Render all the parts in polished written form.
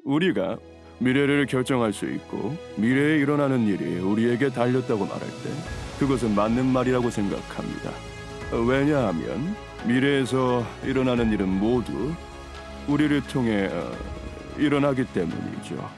우리가 미래를 결정할 수 있고 미래에 일어나는 일이 우리에게 달렸다고 말할 때 그것은 맞는 말이라고 생각합니다. 왜냐하면 미래에서 일어나는 일은 모두 우리를 통해 일어나기 때문이죠.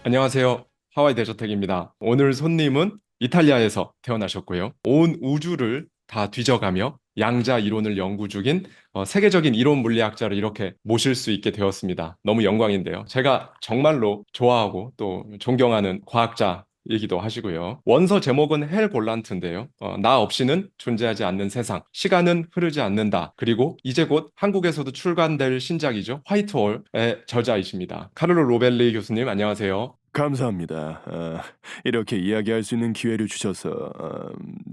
안녕하세요. 하와이 대저택입니다. 오늘 손님은 이탈리아에서 태어나셨고요. 온 우주를 다 뒤져가며 양자 이론을 연구 중인 세계적인 이론 물리학자를 이렇게 모실 수 있게 되었습니다. 너무 영광인데요. 제가 정말로 좋아하고 또 존경하는 과학자이기도 하시고요. 원서 제목은 헬 볼란트인데요. 나 없이는 존재하지 않는 세상, 시간은 흐르지 않는다. 그리고 이제 곧 한국에서도 출간될 신작이죠. 화이트홀의 저자이십니다. 카를로 로벨리 교수님, 안녕하세요. 감사합니다. 이렇게 이야기할 수 있는 기회를 주셔서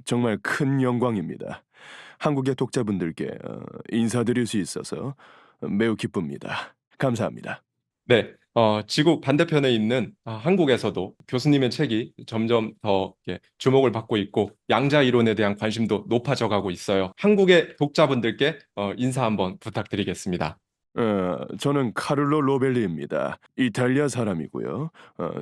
정말 큰 영광입니다. 한국의 독자분들께 인사드릴 수 있어서 매우 기쁩니다. 감사합니다. 네, 지구 반대편에 있는 한국에서도 교수님의 책이 점점 더 이렇게 주목을 받고 있고 양자 이론에 대한 관심도 높아져 가고 있어요. 한국의 독자분들께 인사 한번 부탁드리겠습니다. 저는 카를로 로벨리입니다. 이탈리아 사람이고요.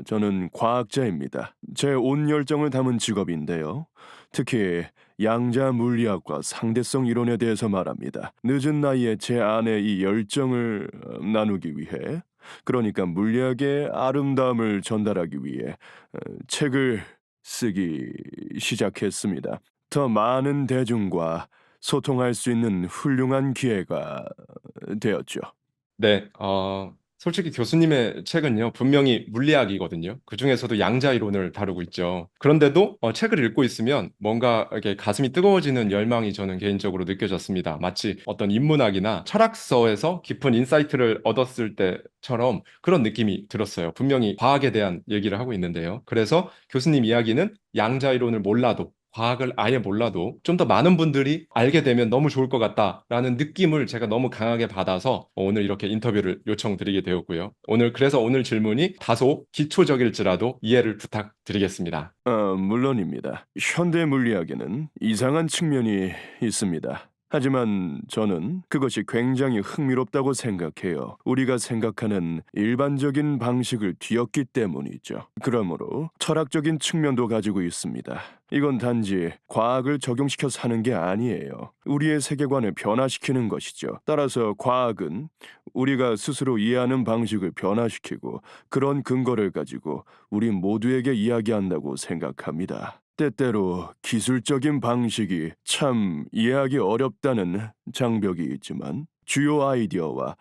저는 과학자입니다. 제 온 열정을 담은 직업인데요. 특히 양자 물리학과 상대성 이론에 대해서 말합니다. 늦은 나이에 제 안에 이 열정을 나누기 위해, 그러니까 물리학의 아름다움을 전달하기 위해 책을 쓰기 시작했습니다. 더 많은 대중과 소통할 수 있는 훌륭한 기회가 되었죠. 네, 솔직히 교수님의 책은요, 분명히 물리학이거든요. 그중에서도 양자 이론을 다루고 있죠. 그런데도 책을 읽고 있으면 뭔가 이렇게 가슴이 뜨거워지는 열망이 저는 개인적으로 느껴졌습니다. 마치 어떤 인문학이나 철학서에서 깊은 인사이트를 얻었을 때처럼 그런 느낌이 들었어요. 분명히 과학에 대한 얘기를 하고 있는데요. 그래서 교수님 이야기는 양자 이론을 몰라도 과학을 아예 몰라도 좀 더 많은 분들이 알게 되면 너무 좋을 것 같다라는 느낌을 제가 너무 강하게 받아서 오늘 이렇게 인터뷰를 요청드리게 되었고요. 그래서 오늘 질문이 다소 기초적일지라도 이해를 부탁드리겠습니다. 물론입니다. 현대 물리학에는 이상한 측면이 있습니다. 하지만 저는 그것이 굉장히 흥미롭다고 생각해요. 우리가 생각하는 일반적인 방식을 뒤엎기 때문이죠. 그러므로 철학적인 측면도 가지고 있습니다. 이건 단지 과학을 적용시켜 사는 게 아니에요. 우리의 세계관을 변화시키는 것이죠. 따라서 과학은 우리가 스스로 이해하는 방식을 변화시키고 그런 근거를 가지고 우리 모두에게 이야기한다고 생각합니다. 때때로 기술적인 방식이 참 이해하기 어렵다는 장벽이 있지만 주요 아이디어와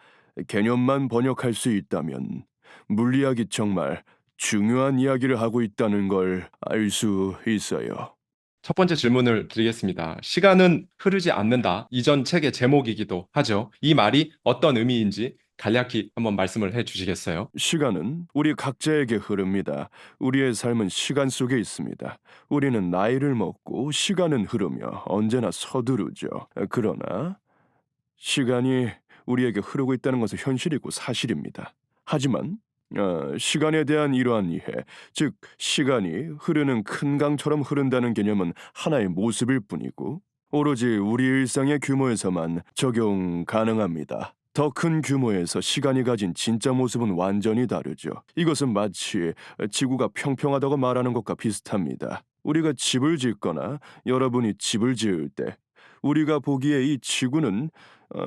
개념만 번역할 수 있다면 물리학이 정말 중요한 이야기를 하고 있다는 걸 알 수 있어요. 첫 번째 질문을 드리겠습니다. 시간은 흐르지 않는다. 이전 책의 제목이기도 하죠. 이 말이 어떤 의미인지 간략히 한번 말씀을 해 주시겠어요? 시간은 우리 각자에게 흐릅니다. 우리의 삶은 시간 속에 있습니다. 우리는 나이를 먹고 시간은 흐르며 언제나 서두르죠. 그러나 시간이 우리에게 흐르고 있다는 것은 현실이고 사실입니다. 하지만 시간에 대한 이러한 이해, 즉 시간이 흐르는 큰 강처럼 흐른다는 개념은 하나의 모습일 뿐이고 오로지 우리 일상의 규모에서만 적용 가능합니다. 더 큰 규모에서 시간이 가진 진짜 모습은 완전히 다르죠. 이것은 마치 지구가 평평하다고 말하는 것과 비슷합니다. 우리가 집을 짓거나 여러분이 집을 지을 때 우리가 보기에 이 지구는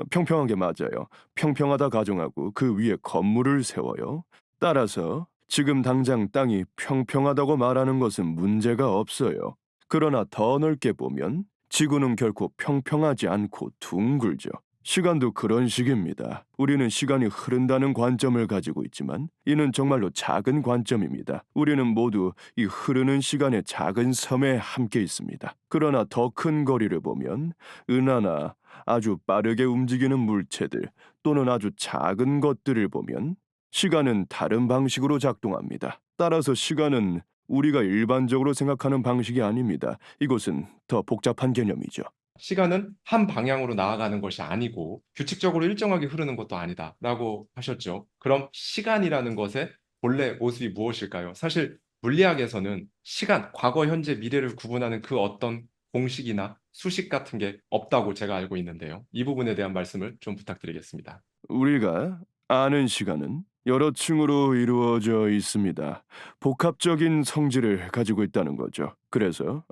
평평하게 맞아요. 평평하다 가정하고 그 위에 건물을 세워요. 따라서 지금 당장 땅이 평평하다고 말하는 것은 문제가 없어요. 그러나 더 넓게 보면 지구는 결코 평평하지 않고 둥글죠. 시간도 그런 식입니다. 우리는 시간이 흐른다는 관점을 가지고 있지만 이는 정말로 작은 관점입니다. 우리는 모두 이 흐르는 시간의 작은 섬에 함께 있습니다. 그러나 더 큰 거리를 보면 은하나 아주 빠르게 움직이는 물체들 또는 아주 작은 것들을 보면 시간은 다른 방식으로 작동합니다. 따라서 시간은 우리가 일반적으로 생각하는 방식이 아닙니다. 이것은 더 복잡한 개념이죠. 시간은 한 방향으로 나아가는 것이 아니고 규칙적으로 일정하게 흐르는 것도 아니다라고 하셨죠. 그럼 시간이라는 것의 본래 모습이 무엇일까요? 사실 물리학에서는 시간, 과거, 현재, 미래를 구분하는 그 어떤 공식이나 수식 같은 게 없다고 제가 알고 있는데요. 이 부분에 대한 말씀을 좀 부탁드리겠습니다. 우리가 아는 시간은 여러 층으로 이루어져 있습니다. 복합적인 성질을 가지고 있다는 거죠. 그래서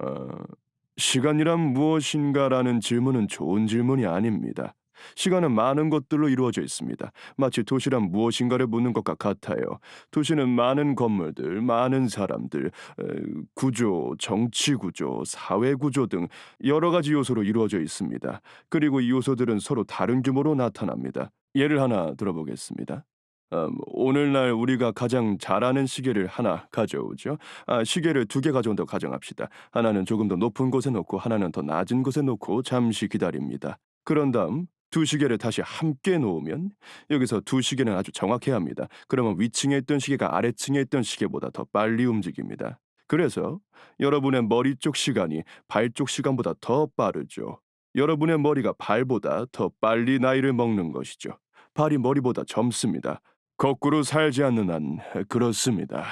시간이란 무엇인가라는 질문은 좋은 질문이 아닙니다. 시간은 많은 것들로 이루어져 있습니다. 마치 도시란 무엇인가를 묻는 것과 같아요. 도시는 많은 건물들, 많은 사람들, 구조, 정치 구조, 사회 구조 등 여러 가지 요소로 이루어져 있습니다. 그리고 이 요소들은 서로 다른 규모로 나타납니다. 예를 하나 들어보겠습니다. 오늘날 우리가 가장 잘 아는 시계를 하나 가져오죠. 시계를 두 개 가져온다고 가정합시다. 하나는 조금 더 높은 곳에 놓고 하나는 더 낮은 곳에 놓고 잠시 기다립니다. 그런 다음 두 시계를 다시 함께 놓으면 여기서 두 시계는 아주 정확해야 합니다. 그러면 위층에 있던 시계가 아래층에 있던 시계보다 더 빨리 움직입니다. 그래서 여러분의 머리 쪽 시간이 발 쪽 시간보다 더 빠르죠. 여러분의 머리가 발보다 더 빨리 나이를 먹는 것이죠. 발이 머리보다 젊습니다. 거꾸로 살지 않는 한 그렇습니다.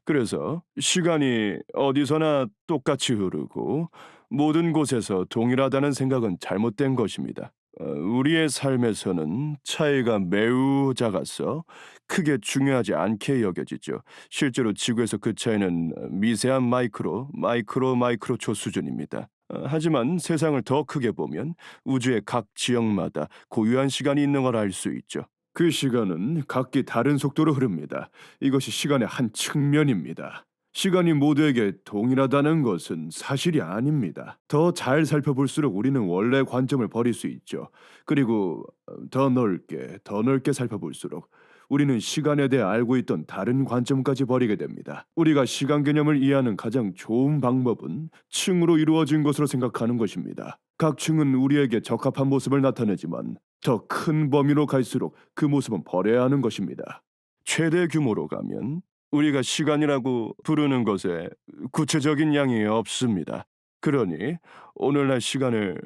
그래서 시간이 어디서나 똑같이 흐르고 모든 곳에서 동일하다는 생각은 잘못된 것입니다. 우리의 삶에서는 차이가 매우 작아서 크게 중요하지 않게 여겨지죠. 실제로 지구에서 그 차이는 미세한 마이크로초 수준입니다. 하지만 세상을 더 크게 보면 우주의 각 지역마다 고유한 시간이 있는 걸 알 수 있죠. 그 시간은 각기 다른 속도로 흐릅니다. 이것이 시간의 한 측면입니다. 시간이 모두에게 동일하다는 것은 사실이 아닙니다. 더 잘 살펴볼수록 우리는 원래 관점을 버릴 수 있죠. 그리고 더 넓게 살펴볼수록 우리는 시간에 대해 알고 있던 다른 관점까지 버리게 됩니다. 우리가 시간 개념을 이해하는 가장 좋은 방법은 층으로 이루어진 것으로 생각하는 것입니다. 각 층은 우리에게 적합한 모습을 나타내지만 더 큰 범위로 갈수록 그 모습은 버려야 하는 것입니다. 최대 규모로 가면 우리가 시간이라고 부르는 것에 구체적인 양이 없습니다. 그러니 오늘날 시간을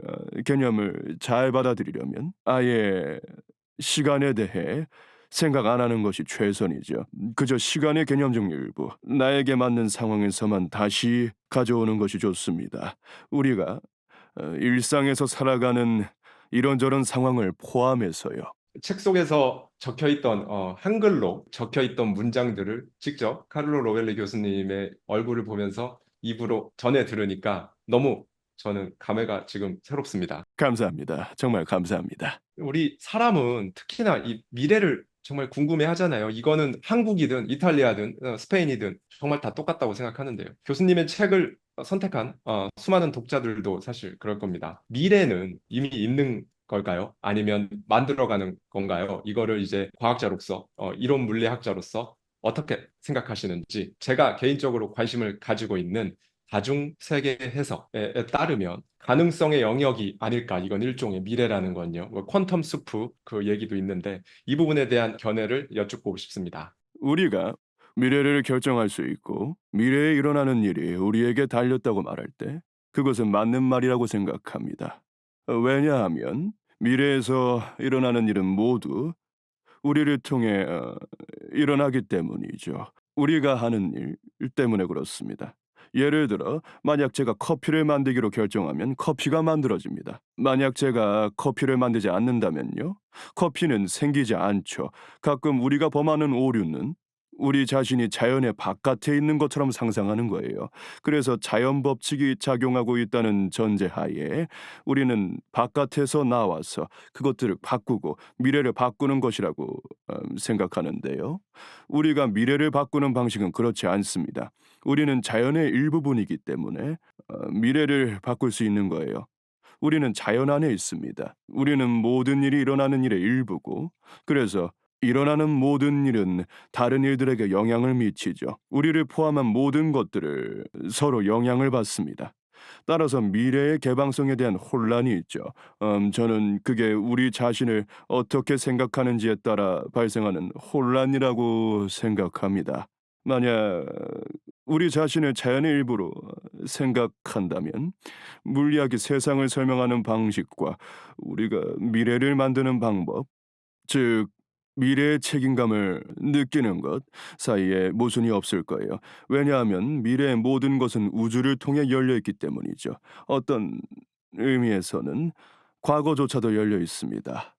개념을 잘 받아들이려면 아예 시간에 대해 생각 안 하는 것이 최선이죠. 그저 시간의 개념 중 일부, 나에게 맞는 상황에서만 다시 가져오는 것이 좋습니다. 우리가 일상에서 살아가는 이런저런 상황을 포함해서요. 책 속에서 적혀 있던 한글로 적혀 있던 문장들을 직접 카를로 로벨리 교수님의 얼굴을 보면서 입으로 전해 들으니까 너무 저는 감회가 지금 새롭습니다. 감사합니다. 정말 감사합니다. 우리 사람은 특히나 이 미래를 정말 궁금해 하잖아요. 이거는 한국이든 이탈리아든 스페인이든 정말 다 똑같다고 생각하는데요. 교수님의 책을 선택한 수많은 독자들도 사실 그럴 겁니다. 미래는 이미 있는 걸까요? 아니면 만들어가는 건가요? 이거를 이제 과학자로서, 이론 물리학자로서 어떻게 생각하시는지 제가 개인적으로 관심을 가지고 있는 다중세계 해석에 따르면 가능성의 영역이 아닐까. 이건 일종의 미래라는 건요. 뭐 퀀텀 수프 그 얘기도 있는데 이 부분에 대한 견해를 여쭙고 싶습니다. 우리가 미래를 결정할 수 있고 미래에 일어나는 일이 우리에게 달렸다고 말할 때 그것은 맞는 말이라고 생각합니다. 왜냐하면 미래에서 일어나는 일은 모두 우리를 통해 일어나기 때문이죠. 우리가 하는 일 때문에 그렇습니다. 예를 들어 만약 제가 커피를 만들기로 결정하면 커피가 만들어집니다. 만약 제가 커피를 만들지 않는다면요. 커피는 생기지 않죠. 가끔 우리가 범하는 오류는 우리 자신이 자연의 바깥에 있는 것처럼 상상하는 거예요. 그래서 자연 법칙이 작용하고 있다는 전제하에 우리는 바깥에서 나와서 그것들을 바꾸고 미래를 바꾸는 것이라고 생각하는데요. 우리가 미래를 바꾸는 방식은 그렇지 않습니다. 우리는 자연의 일부분이기 때문에 미래를 바꿀 수 있는 거예요. 우리는 자연 안에 있습니다. 우리는 모든 일이 일어나는 일의 일부고, 그래서 일어나는 모든 일은 다른 일들에게 영향을 미치죠. 우리를 포함한 모든 것들을 서로 영향을 받습니다. 따라서 미래의 개방성에 대한 혼란이 있죠. 저는 그게 우리 자신을 어떻게 생각하는지에 따라 발생하는 혼란이라고 생각합니다. 만약 우리 자신을 자연의 일부로 생각한다면 물리학이 세상을 설명하는 방식과 우리가 미래를 만드는 방법, 즉 미래의 책임감을 느끼는 것 사이에 모순이 없을 거예요. 왜냐하면 미래의 모든 것은 우주를 통해 열려 있기 때문이죠. 어떤 의미에서는 과거조차도 열려 있습니다.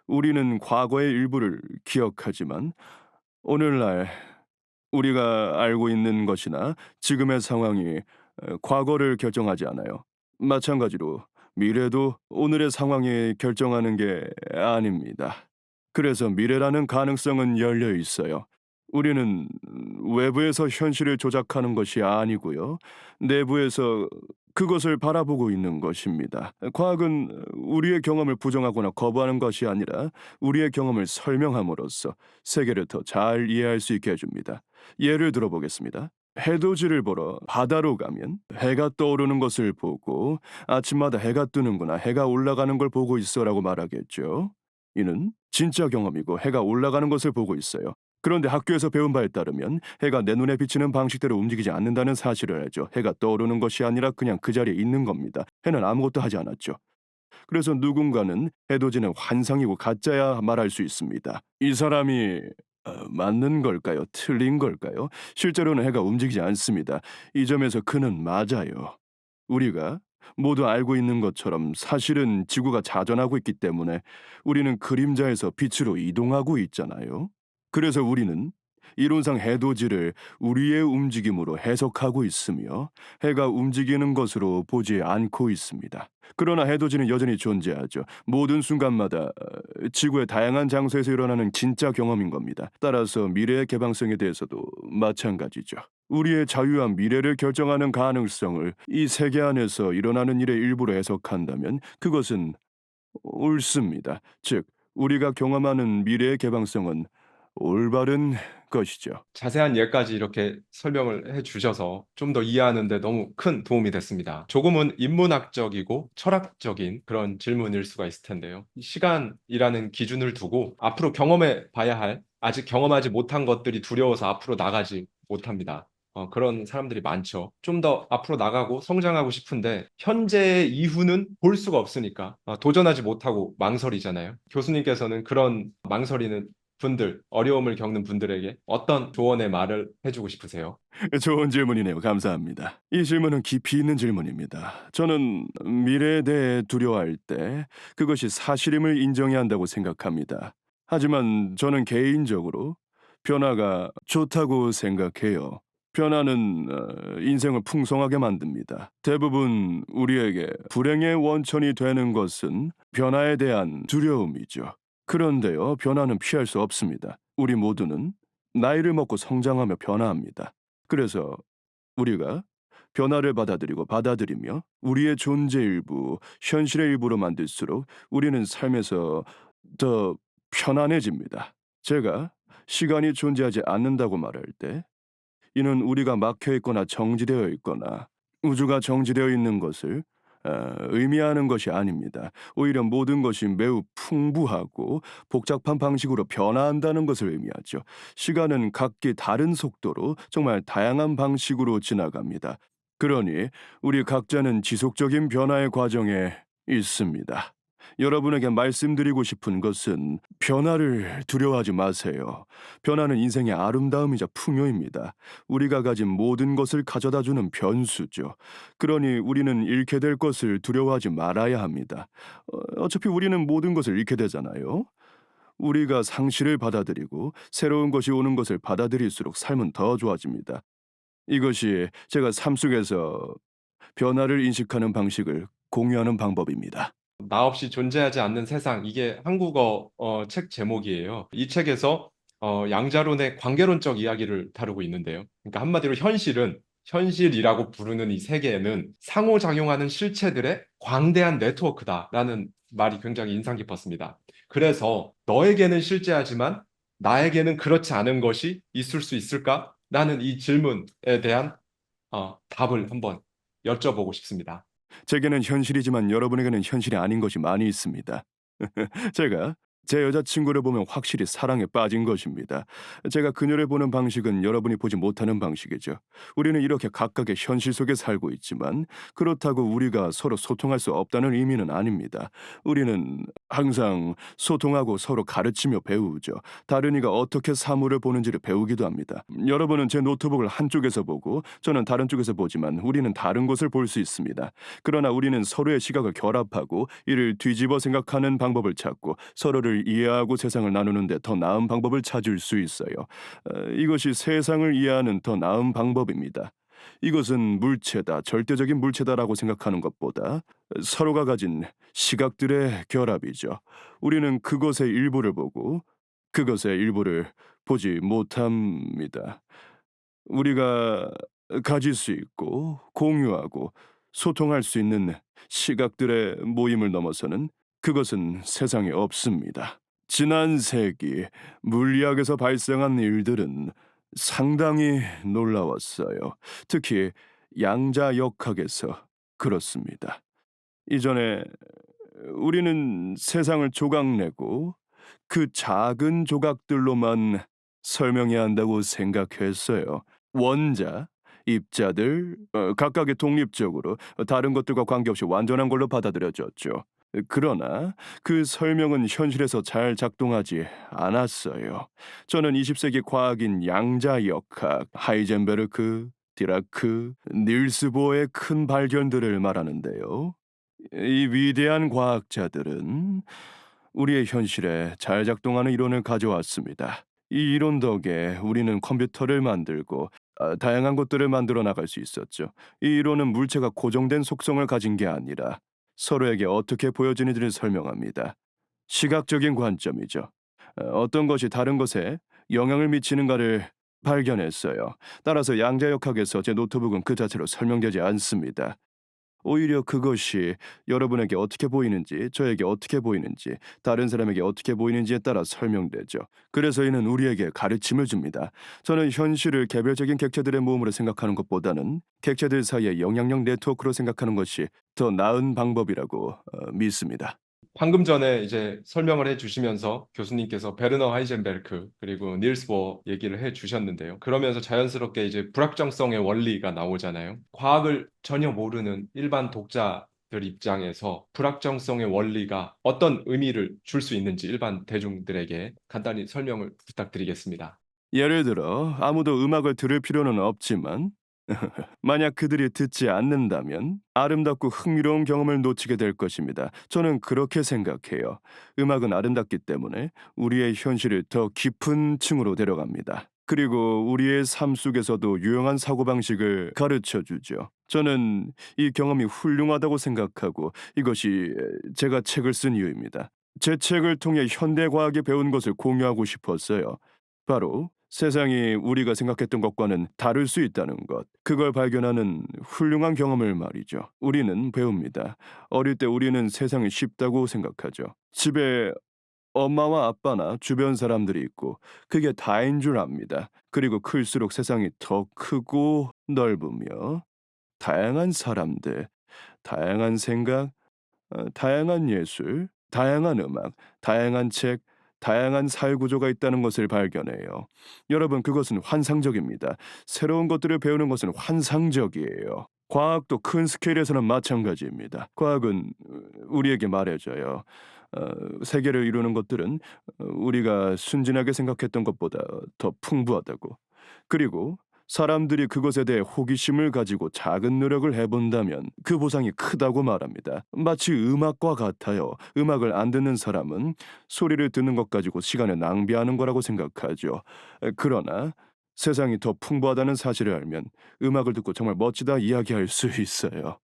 우리는 과거의 일부를 기억하지만 오늘날 우리가 알고 있는 것이나 지금의 상황이 과거를 결정하지 않아요. 마찬가지로 미래도 오늘의 상황이 결정하는 게 아닙니다. 그래서 미래라는 가능성은 열려 있어요. 우리는 외부에서 현실을 조작하는 것이 아니고요. 내부에서 그것을 바라보고 있는 것입니다. 과학은 우리의 경험을 부정하거나 거부하는 것이 아니라 우리의 경험을 설명함으로써 세계를 더 잘 이해할 수 있게 해줍니다. 예를 들어보겠습니다. 해돋이를 보러 바다로 가면 해가 떠오르는 것을 보고 아침마다 해가 뜨는구나, 해가 올라가는 걸 보고 있어라고 말하겠죠. 이는 진짜 경험이고 해가 올라가는 것을 보고 있어요. 그런데 학교에서 배운 바에 따르면 해가 내 눈에 비치는 방식대로 움직이지 않는다는 사실을 알죠. 해가 떠오르는 것이 아니라 그냥 그 자리에 있는 겁니다. 해는 아무것도 하지 않았죠. 그래서 누군가는 해돋이는 환상이고 가짜야 말할 수 있습니다. 이 사람이 맞는 걸까요? 틀린 걸까요? 실제로는 해가 움직이지 않습니다. 이 점에서 그는 맞아요. 우리가 모두 알고 있는 것처럼 사실은 지구가 자전하고 있기 때문에 우리는 그림자에서 빛으로 이동하고 있잖아요. 그래서 우리는 이론상 해돋이를 우리의 움직임으로 해석하고 있으며 해가 움직이는 것으로 보지 않고 있습니다. 그러나 해돋이는 여전히 존재하죠. 모든 순간마다 지구의 다양한 장소에서 일어나는 진짜 경험인 겁니다. 따라서 미래의 개방성에 대해서도 마찬가지죠. 우리의 자유한 미래를 결정하는 가능성을 이 세계 안에서 일어나는 일의 일부로 해석한다면 그것은 옳습니다. 즉, 우리가 경험하는 미래의 개방성은 올바른 것이죠. 자세한 예까지 이렇게 설명을 해 주셔서 좀 더 이해하는 데 너무 큰 도움이 됐습니다. 조금은 인문학적이고 철학적인 그런 질문일 수가 있을 텐데요. 이 시간이라는 기준을 두고 앞으로 경험해 봐야 할 아직 경험하지 못한 것들이 두려워서 앞으로 나가지 못합니다. 그런 사람들이 많죠. 좀 더 앞으로 나가고 성장하고 싶은데 현재의 이후는 볼 수가 없으니까 도전하지 못하고 망설이잖아요. 교수님께서는 그런 망설이는 분들, 어려움을 겪는 분들에게 어떤 조언의 말을 해주고 싶으세요? 좋은 질문이네요. 감사합니다. 이 질문은 깊이 있는 질문입니다. 저는 미래에 대해 두려워할 때 그것이 사실임을 인정해야 한다고 생각합니다. 하지만 저는 개인적으로 변화가 좋다고 생각해요. 변화는 인생을 풍성하게 만듭니다. 대부분 우리에게 불행의 원천이 되는 것은 변화에 대한 두려움이죠. 그런데요, 변화는 피할 수 없습니다. 우리 모두는 나이를 먹고 성장하며 변화합니다. 그래서 우리가 변화를 받아들이며 우리의 존재 일부, 현실의 일부로 만들수록 우리는 삶에서 더 편안해집니다. 제가 시간이 존재하지 않는다고 말할 때 이는 우리가 막혀 있거나 정지되어 있거나 우주가 정지되어 있는 것을 의미하는 것이 아닙니다. 오히려 모든 것이 매우 풍부하고 복잡한 방식으로 변화한다는 것을 의미하죠. 시간은 각기 다른 속도로 정말 다양한 방식으로 지나갑니다. 그러니 우리 각자는 지속적인 변화의 과정에 있습니다. 여러분에게 말씀드리고 싶은 것은 변화를 두려워하지 마세요. 변화는 인생의 아름다움이자 풍요입니다. 우리가 가진 모든 것을 가져다주는 변수죠. 그러니 우리는 잃게 될 것을 두려워하지 말아야 합니다. 어차피 우리는 모든 것을 잃게 되잖아요. 우리가 상실을 받아들이고 새로운 것이 오는 것을 받아들일수록 삶은 더 좋아집니다. 이것이 제가 삶 속에서 변화를 인식하는 방식을 공유하는 방법입니다. 나 없이 존재하지 않는 세상, 이게 한국어 책 제목이에요. 이 책에서 양자론의 관계론적 이야기를 다루고 있는데요. 그러니까 한마디로 현실이라고 부르는 이 세계에는 상호작용하는 실체들의 광대한 네트워크다라는 말이 굉장히 인상 깊었습니다. 그래서 너에게는 실제하지만 나에게는 그렇지 않은 것이 있을 수 있을까? 라는 이 질문에 대한 답을 한번 여쭤보고 싶습니다. 제게는 현실이지만 여러분에게는 현실이 아닌 것이 많이 있습니다. 제가 제 여자친구를 보면 확실히 사랑에 빠진 것입니다. 제가 그녀를 보는 방식은 여러분이 보지 못하는 방식이죠. 우리는 이렇게 각각의 현실 속에 살고 있지만 그렇다고 우리가 서로 소통할 수 없다는 의미는 아닙니다. 우리는 항상 소통하고 서로 가르치며 배우죠. 다른 이가 어떻게 사물을 보는지를 배우기도 합니다. 여러분은 제 노트북을 한쪽에서 보고 저는 다른 쪽에서 보지만 우리는 다른 것을 볼 수 있습니다. 그러나 우리는 서로의 시각을 결합하고 이를 뒤집어 생각하는 방법을 찾고 서로를 세상을 이해하고 세상을 나누는데 더 나은 방법을 찾을 수 있어요. 이것이 세상을 이해하는 더 나은 방법입니다. 이것은 물체다, 절대적인 물체다라고 생각하는 것보다 서로가 가진 시각들의 결합이죠. 우리는 그것의 일부를 보고 그것의 일부를 보지 못합니다. 우리가 가질 수 있고 공유하고 소통할 수 있는 시각들의 모임을 넘어서는 그것은 세상에 없습니다. 지난 세기 물리학에서 발생한 일들은 상당히 놀라웠어요. 특히 양자역학에서 그렇습니다. 이전에 우리는 세상을 조각내고 그 작은 조각들로만 설명해야 한다고 생각했어요. 원자, 입자들 각각의 독립적으로 다른 것들과 관계없이 완전한 걸로 받아들여졌죠. 그러나 그 설명은 현실에서 잘 작동하지 않았어요. 저는 20세기 과학인 양자역학, 하이젠베르크, 디라크, 닐스 보어의 큰 발견들을 말하는데요. 이 위대한 과학자들은 우리의 현실에 잘 작동하는 이론을 가져왔습니다. 이 이론 덕에 우리는 컴퓨터를 만들고 다양한 것들을 만들어 나갈 수 있었죠. 이 이론은 물체가 고정된 속성을 가진 게 아니라 서로에게 어떻게 보여지는지를 설명합니다. 시각적인 관점이죠. 어떤 것이 다른 것에 영향을 미치는가를 발견했어요. 따라서 양자역학에서 제 노트북은 그 자체로 설명되지 않습니다. 오히려 그것이 여러분에게 어떻게 보이는지, 저에게 어떻게 보이는지, 다른 사람에게 어떻게 보이는지에 따라 설명되죠. 그래서 이는 우리에게 가르침을 줍니다. 저는 현실을 개별적인 객체들의 모음으로 생각하는 것보다는 객체들 사이의 영향력 네트워크로 생각하는 것이 더 나은 방법이라고 믿습니다. 방금 전에 이제 설명을 해주시면서 교수님께서 베르너 하이젠베르크 그리고 닐스 보어 얘기를 해주셨는데요. 그러면서 자연스럽게 이제 불확정성의 원리가 나오잖아요. 과학을 전혀 모르는 일반 독자들 입장에서 불확정성의 원리가 어떤 의미를 줄 수 있는지 일반 대중들에게 간단히 설명을 부탁드리겠습니다. 예를 들어 아무도 음악을 들을 필요는 없지만 만약 그들이 듣지 않는다면 아름답고 흥미로운 경험을 놓치게 될 것입니다. 저는 그렇게 생각해요. 음악은 아름답기 때문에 우리의 현실을 더 깊은 층으로 데려갑니다. 그리고 우리의 삶 속에서도 유용한 사고방식을 가르쳐 주죠. 저는 이 경험이 훌륭하다고 생각하고 이것이 제가 책을 쓴 이유입니다. 제 책을 통해 현대과학에 배운 것을 공유하고 싶었어요. 바로 세상이 우리가 생각했던 것과는 다를 수 있다는 것, 그걸 발견하는 훌륭한 경험을 말이죠. 우리는 배웁니다. 어릴 때 우리는 세상이 쉽다고 생각하죠. 집에 엄마와 아빠나 주변 사람들이 있고 그게 다인 줄 압니다. 그리고 클수록 세상이 더 크고 넓으며 다양한 사람들, 다양한 생각, 다양한 예술, 다양한 음악, 다양한 책, 다양한 사회 구조가 있다는 것을 발견해요. 여러분, 그것은 환상적입니다. 새로운 것들을 배우는 것은 환상적이에요. 과학도 큰 스케일에서는 마찬가지입니다. 과학은 우리에게 말해줘요. 세계를 이루는 것들은 우리가 순진하게 생각했던 것보다 더 풍부하다고. 그리고 사람들이 그것에 대해 호기심을 가지고 작은 노력을 해본다면 그 보상이 크다고 말합니다. 마치 음악과 같아요. 음악을 안 듣는 사람은 소리를 듣는 것 가지고 시간을 낭비하는 거라고 생각하죠. 그러나 세상이 더 풍부하다는 사실을 알면 음악을 듣고 정말 멋지다 이야기할 수 있어요.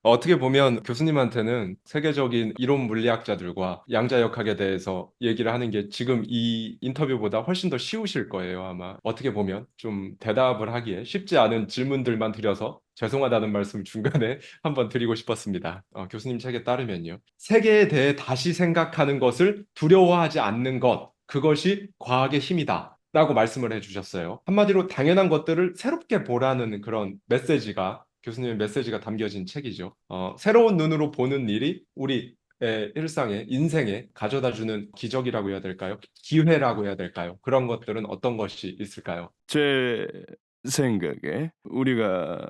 어떻게 보면 교수님한테는 세계적인 이론 물리학자들과 양자역학에 대해서 얘기를 하는 게 지금 이 인터뷰보다 훨씬 더 쉬우실 거예요, 아마. 어떻게 보면 좀 대답을 하기에 쉽지 않은 질문들만 드려서 죄송하다는 말씀 중간에 한번 드리고 싶었습니다. 교수님 책에 따르면요. 세계에 대해 다시 생각하는 것을 두려워하지 않는 것, 그것이 과학의 힘이다. 라고 말씀을 해주셨어요. 한마디로 당연한 것들을 새롭게 보라는 그런 메시지가 교수님의 메시지가 담겨진 책이죠. 새로운 눈으로 보는 일이 우리의 일상에, 인생에 가져다주는 기적이라고 해야 될까요? 기회라고 해야 될까요? 그런 것들은 어떤 것이 있을까요? 제 생각에 우리가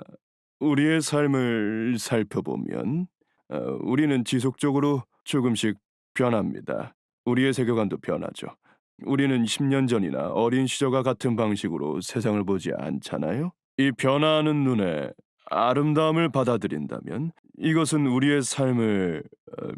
우리의 삶을 살펴보면 우리는 지속적으로 조금씩 변합니다. 우리의 세계관도 변하죠. 우리는 10년 전이나 어린 시절과 같은 방식으로 세상을 보지 않잖아요. 이 변화하는 눈에 아름다움을 받아들인다면 이것은 우리의 삶을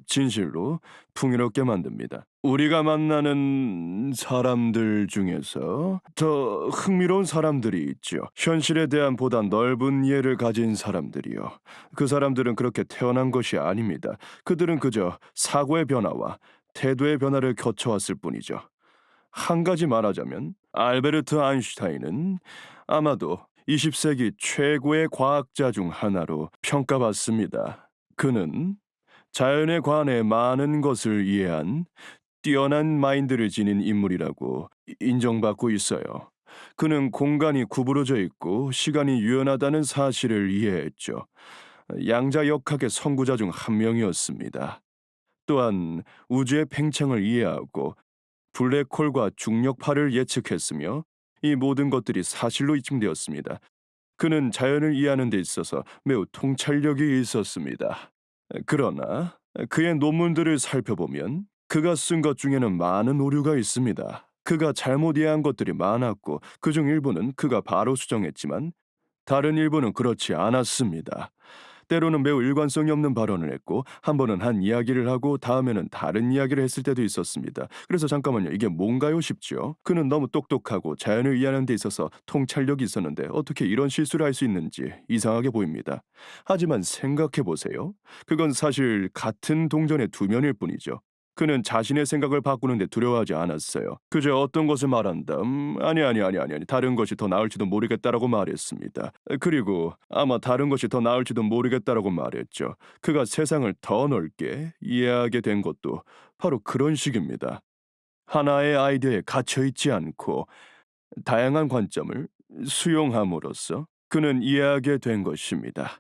진실로 풍요롭게 만듭니다. 우리가 만나는 사람들 중에서 더 흥미로운 사람들이 있죠. 현실에 대한 보다 넓은 이해를 가진 사람들이요. 그 사람들은 그렇게 태어난 것이 아닙니다. 그들은 그저 사고의 변화와 태도의 변화를 거쳐왔을 뿐이죠. 한 가지 말하자면 알베르트 아인슈타인은 아마도 20세기 최고의 과학자 중 하나로 평가받습니다. 그는 자연에 관해 많은 것을 이해한 뛰어난 마인드를 지닌 인물이라고 인정받고 있어요. 그는 공간이 구부러져 있고 시간이 유연하다는 사실을 이해했죠. 양자역학의 선구자 중 한 명이었습니다. 또한 우주의 팽창을 이해하고 블랙홀과 중력파를 예측했으며 이 모든 것들이 사실로 입증되었습니다. 그는 자연을 이해하는 데 있어서 매우 통찰력이 있었습니다. 그러나 그의 논문들을 살펴보면 그가 쓴 것 중에는 많은 오류가 있습니다. 그가 잘못 이해한 것들이 많았고 그중 일부는 그가 바로 수정했지만 다른 일부는 그렇지 않았습니다. 때로는 매우 일관성이 없는 발언을 했고 한 번은 한 이야기를 하고 다음에는 다른 이야기를 했을 때도 있었습니다. 그래서 잠깐만요. 이게 뭔가요 싶죠? 그는 너무 똑똑하고 자연을 이해하는 데 있어서 통찰력이 있었는데 어떻게 이런 실수를 할 수 있는지 이상하게 보입니다. 하지만 생각해 보세요. 그건 사실 같은 동전의 두 면일 뿐이죠. 그는 자신의 생각을 바꾸는데 두려워하지 않았어요. 그저 어떤 것을 말한다. 아니. 다른 것이 더 나을지도 모르겠다라고 말했습니다. 그리고 아마 다른 것이 더 나을지도 모르겠다라고 말했죠. 그가 세상을 더 넓게 이해하게 된 것도 바로 그런 식입니다. 하나의 아이디어에 갇혀 있지 않고 다양한 관점을 수용함으로써 그는 이해하게 된 것입니다.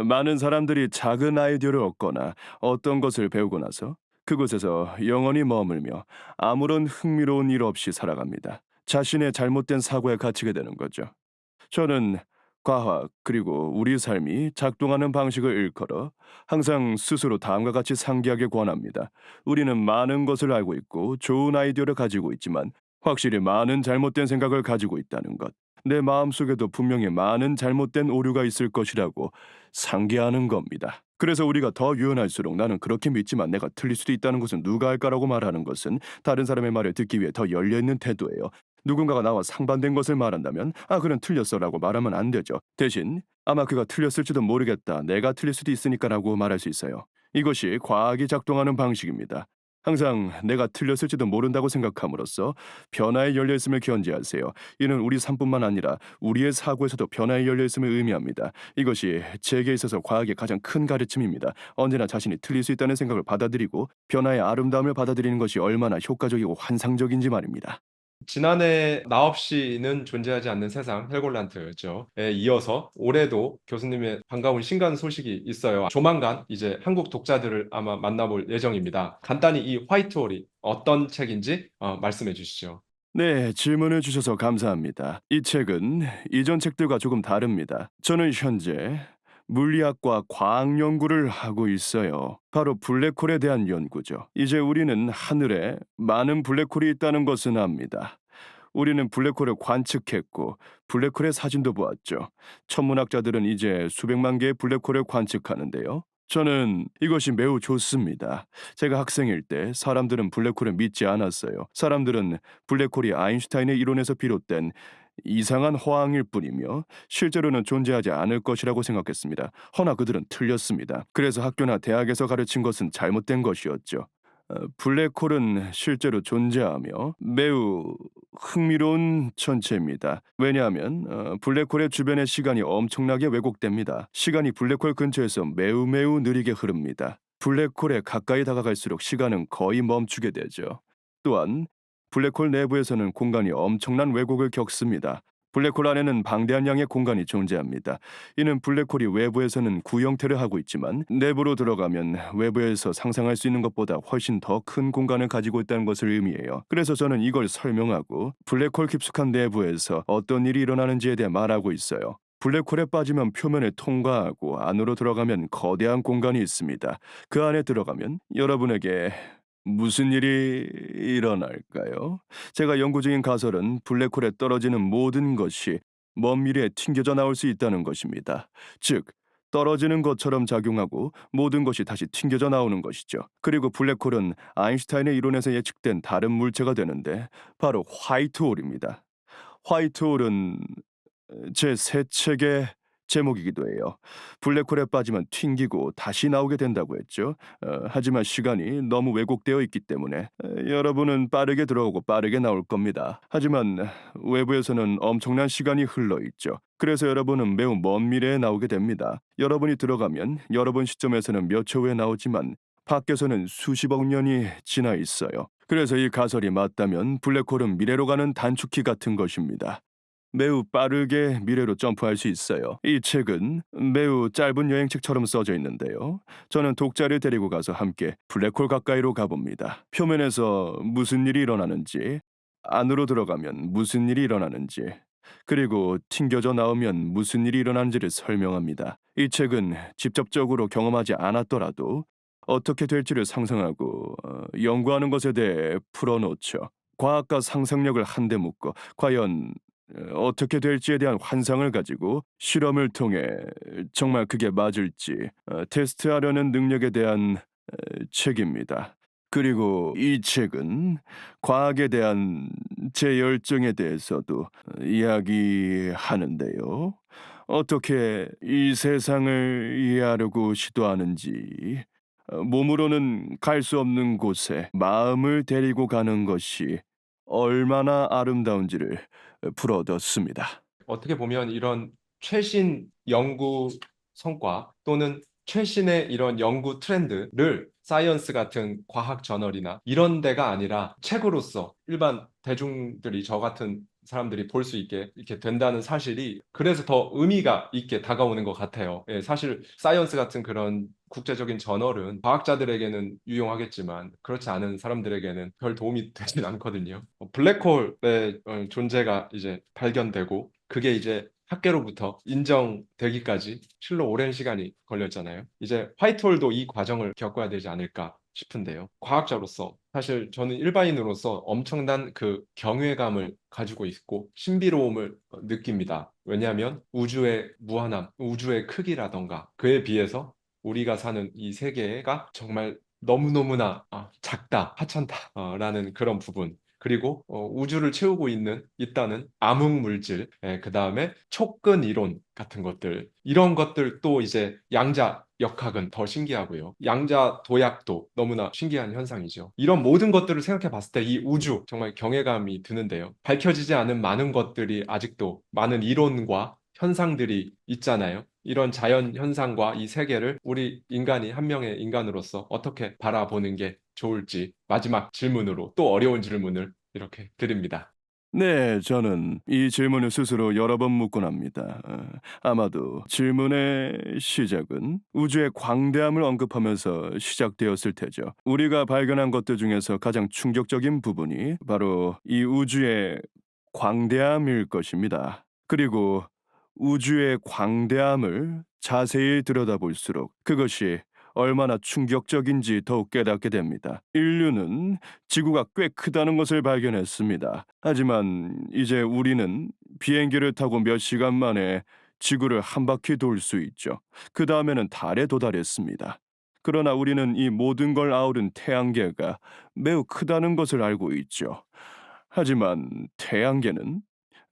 많은 사람들이 작은 아이디어를 얻거나 어떤 것을 배우고 나서 그곳에서 영원히 머물며 아무런 흥미로운 일 없이 살아갑니다. 자신의 잘못된 사고에 갇히게 되는 거죠. 저는 과학 그리고 우리 삶이 작동하는 방식을 일컬어 항상 스스로 다음과 같이 상기하길 권합니다. 우리는 많은 것을 알고 있고 좋은 아이디어를 가지고 있지만 확실히 많은 잘못된 생각을 가지고 있다는 것. 내 마음속에도 분명히 많은 잘못된 오류가 있을 것이라고 상기하는 겁니다. 그래서 우리가 더 유연할수록 나는 그렇게 믿지만 내가 틀릴 수도 있다는 것은 누가 할까라고 말하는 것은 다른 사람의 말을 듣기 위해 더 열려있는 태도예요. 누군가가 나와 상반된 것을 말한다면 그는 틀렸어라고 말하면 안 되죠. 대신 아마 그가 틀렸을지도 모르겠다. 내가 틀릴 수도 있으니까라고 말할 수 있어요. 이것이 과학이 작동하는 방식입니다. 항상 내가 틀렸을지도 모른다고 생각함으로써 변화에 열려있음을 견지하세요. 이는 우리 삶뿐만 아니라 우리의 사고에서도 변화에 열려있음을 의미합니다. 이것이 제게 있어서 과학의 가장 큰 가르침입니다. 언제나 자신이 틀릴 수 있다는 생각을 받아들이고 변화의 아름다움을 받아들이는 것이 얼마나 효과적이고 환상적인지 말입니다. 지난해 나 없이는 존재하지 않는 세상 헬골란트죠. 에 이어서 올해도 교수님의 반가운 신간 소식이 있어요. 조만간 이제 한국 독자들을 아마 만나볼 예정입니다. 간단히 이 화이트홀이 어떤 책인지 말씀해 주시죠. 네, 질문을 주셔서 감사합니다. 이 책은 이전 책들과 조금 다릅니다. 저는 현재 물리학과 과학 연구를 하고 있어요. 바로 블랙홀에 대한 연구죠. 이제 우리는 하늘에 많은 블랙홀이 있다는 것은 압니다. 우리는 블랙홀을 관측했고 블랙홀의 사진도 보았죠. 천문학자들은 이제 수백만 개의 블랙홀을 관측하는데요. 저는 이것이 매우 좋습니다. 제가 학생일 때 사람들은 블랙홀을 믿지 않았어요. 사람들은 블랙홀이 아인슈타인의 이론에서 비롯된 이상한 허황일 뿐이며 실제로는 존재하지 않을 것이라고 생각했습니다. 허나 그들은 틀렸습니다. 그래서 학교나 대학에서 가르친 것은 잘못된 것이었죠. 블랙홀은 실제로 존재하며 매우 흥미로운 천체입니다. 왜냐하면 블랙홀의 주변의 시간이 엄청나게 왜곡됩니다. 시간이 블랙홀 근처에서 매우 느리게 흐릅니다. 블랙홀에 가까이 다가갈수록 시간은 거의 멈추게 되죠. 또한 블랙홀 내부에서는 공간이 엄청난 왜곡을 겪습니다. 블랙홀 안에는 방대한 양의 공간이 존재합니다. 이는 블랙홀이 외부에서는 구형태를 하고 있지만 내부로 들어가면 외부에서 상상할 수 있는 것보다 훨씬 더 큰 공간을 가지고 있다는 것을 의미해요. 그래서 저는 이걸 설명하고 블랙홀 깊숙한 내부에서 어떤 일이 일어나는지에 대해 말하고 있어요. 블랙홀에 빠지면 표면을 통과하고 안으로 들어가면 거대한 공간이 있습니다. 그 안에 들어가면 여러분에게 무슨 일이 일어날까요? 제가 연구 중인 가설은 블랙홀에 떨어지는 모든 것이 먼 미래에 튕겨져 나올 수 있다는 것입니다. 즉, 떨어지는 것처럼 작용하고 모든 것이 다시 튕겨져 나오는 것이죠. 그리고 블랙홀은 아인슈타인의 이론에서 예측된 다른 물체가 되는데 바로 화이트홀입니다. 화이트홀은 제 새 책의 제목이기도 해요. 블랙홀에 빠지면 튕기고 다시 나오게 된다고 했죠. 하지만 시간이 너무 왜곡되어 있기 때문에 여러분은 빠르게 들어오고 빠르게 나올 겁니다. 하지만 외부에서는 엄청난 시간이 흘러 있죠. 그래서 여러분은 매우 먼 미래에 나오게 됩니다. 여러분이 들어가면 여러분 시점에서는 몇 초 후에 나오지만 밖에서는 수십억 년이 지나 있어요. 그래서 이 가설이 맞다면 블랙홀은 미래로 가는 단축키 같은 것입니다. 매우 빠르게 미래로 점프할 수 있어요. 이 책은 매우 짧은 여행책처럼 써져 있는데요. 저는 독자를 데리고 가서 함께 블랙홀 가까이로 가봅니다. 표면에서 무슨 일이 일어나는지, 안으로 들어가면 무슨 일이 일어나는지, 그리고 튕겨져 나오면 무슨 일이 일어나는지를 설명합니다. 이 책은 직접적으로 경험하지 않았더라도 어떻게 될지를 상상하고 연구하는 것에 대해 풀어놓죠. 과학과 상상력을 한데 묶어 과연 어떻게 될지에 대한 환상을 가지고 실험을 통해 정말 그게 맞을지 테스트하려는 능력에 대한 책입니다. 그리고 이 책은 과학에 대한 제 열정에 대해서도 이야기하는데요. 어떻게 이 세상을 이해하려고 시도하는지, 몸으로는 갈 수 없는 곳에 마음을 데리고 가는 것이 얼마나 아름다운지를 풀어뒀습니다. 어떻게 보면 이런 최신 연구 성과 또는 최신의 이런 연구 트렌드를 사이언스 같은 과학 저널이나 이런 데가 아니라 책으로서 일반 대중들이 저 같은 사람들이 볼 수 있게 이렇게 된다는 사실이 그래서 더 의미가 있게 다가오는 것 같아요. 예, 사실 사이언스 같은 그런 국제적인 저널은 과학자들에게는 유용하겠지만 그렇지 않은 사람들에게는 별 도움이 되진 않거든요. 블랙홀의 존재가 이제 발견되고 그게 이제 학계로부터 인정되기까지 실로 오랜 시간이 걸렸잖아요. 이제 화이트홀도 이 과정을 겪어야 되지 않을까 싶은데요. 과학자로서 사실 저는 일반인으로서 엄청난 그 경외감을 가지고 있고 신비로움을 느낍니다. 왜냐하면 우주의 무한함, 우주의 크기라던가 그에 비해서 우리가 사는 이 세계가 정말 너무너무나 작다, 하찮다라는 그런 부분. 그리고 우주를 채우고 있다는 암흑 물질, 그 다음에 촉근 이론 같은 것들, 이런 것들 또 이제 양자 역학은 더 신기하고요. 양자 도약도 너무나 신기한 현상이죠. 이런 모든 것들을 생각해 봤을 때 이 우주 정말 경외감이 드는데요. 밝혀지지 않은 많은 것들이 아직도 많은 이론과 현상들이 있잖아요. 이런 자연 현상과 이 세계를 우리 인간이 한 명의 인간으로서 어떻게 바라보는 게 좋을지 마지막 질문으로 또 어려운 질문을 이렇게 드립니다. 네, 저는 이 질문을 스스로 여러 번 묻곤 합니다. 아마도 질문의 시작은 우주의 광대함을 언급하면서 시작되었을 테죠. 우리가 발견한 것들 중에서 가장 충격적인 부분이 바로 이 우주의 광대함일 것입니다. 그리고 우주의 광대함을 자세히 들여다볼수록 그것이 얼마나 충격적인지 더욱 깨닫게 됩니다. 인류는 지구가 꽤 크다는 것을 발견했습니다. 하지만 이제 우리는 비행기를 타고 몇 시간 만에 지구를 한 바퀴 돌 수 있죠. 그 다음에는 달에 도달했습니다. 그러나 우리는 이 모든 걸 아우른 태양계가 매우 크다는 것을 알고 있죠. 하지만 태양계는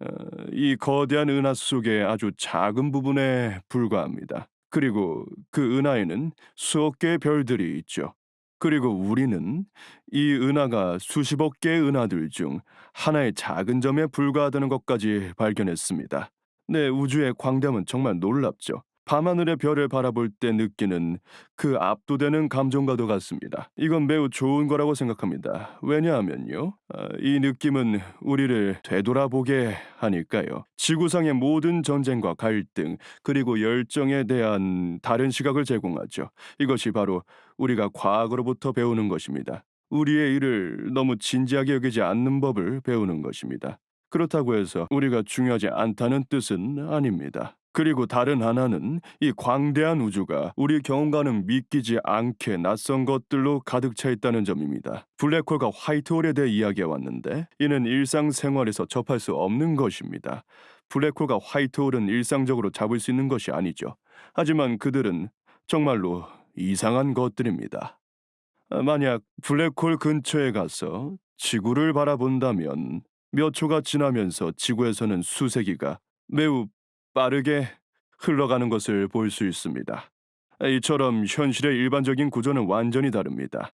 어, 이 거대한 은하 속의 아주 작은 부분에 불과합니다. 그리고 그 은하에는 수억 개의 별들이 있죠. 그리고 우리는 이 은하가 수십억 개의 은하들 중 하나의 작은 점에 불과하다는 것까지 발견했습니다. 네, 우주의 광대함은 정말 놀랍죠. 밤하늘의 별을 바라볼 때 느끼는 그 압도되는 감정과도 같습니다. 이건 매우 좋은 거라고 생각합니다. 왜냐하면요, 이 느낌은 우리를 되돌아보게 하니까요. 지구상의 모든 전쟁과 갈등, 그리고 열정에 대한 다른 시각을 제공하죠. 이것이 바로 우리가 과학으로부터 배우는 것입니다. 우리의 일을 너무 진지하게 여기지 않는 법을 배우는 것입니다. 그렇다고 해서 우리가 중요하지 않다는 뜻은 아닙니다. 그리고 다른 하나는 이 광대한 우주가 우리 경험과는 믿기지 않게 낯선 것들로 가득 차 있다는 점입니다. 블랙홀과 화이트홀에 대해 이야기해 왔는데 이는 일상생활에서 접할 수 없는 것입니다. 블랙홀과 화이트홀은 일상적으로 잡을 수 있는 것이 아니죠. 하지만 그들은 정말로 이상한 것들입니다. 만약 블랙홀 근처에 가서 지구를 바라본다면 몇 초가 지나면서 지구에서는 수세기가 매우 빠르게 흘러가는 것을 볼 수 있습니다. 이처럼 현실의 일반적인 구조는 완전히 다릅니다.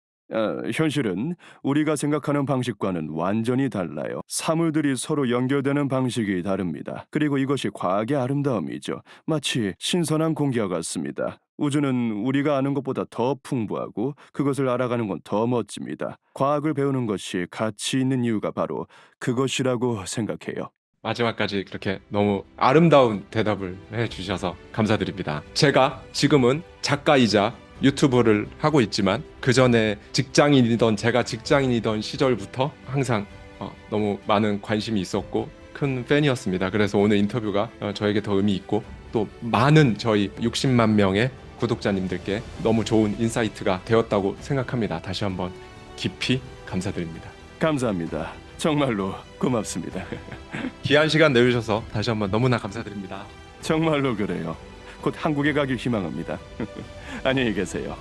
현실은 우리가 생각하는 방식과는 완전히 달라요. 사물들이 서로 연결되는 방식이 다릅니다. 그리고 이것이 과학의 아름다움이죠. 마치 신선한 공기와 같습니다. 우주는 우리가 아는 것보다 더 풍부하고 그것을 알아가는 건 더 멋집니다. 과학을 배우는 것이 가치 있는 이유가 바로 그것이라고 생각해요. 마지막까지 그렇게 너무 아름다운 대답을 해주셔서 감사드립니다. 제가 지금은 작가이자 유튜브를 하고 있지만 그 전에 제가 직장인이던 시절부터 항상 너무 많은 관심이 있었고 큰 팬이었습니다. 그래서 오늘 인터뷰가 저에게 더 의미 있고 또 많은 저희 60만 명의 구독자님들께 너무 좋은 인사이트가 되었다고 생각합니다. 다시 한번 깊이 감사드립니다. 감사합니다. 정말로 고맙습니다. 귀한 시간 내주셔서 다시 한번 너무나 감사드립니다. 정말로 그래요. 곧 한국에 가길 희망합니다. 안녕히 계세요.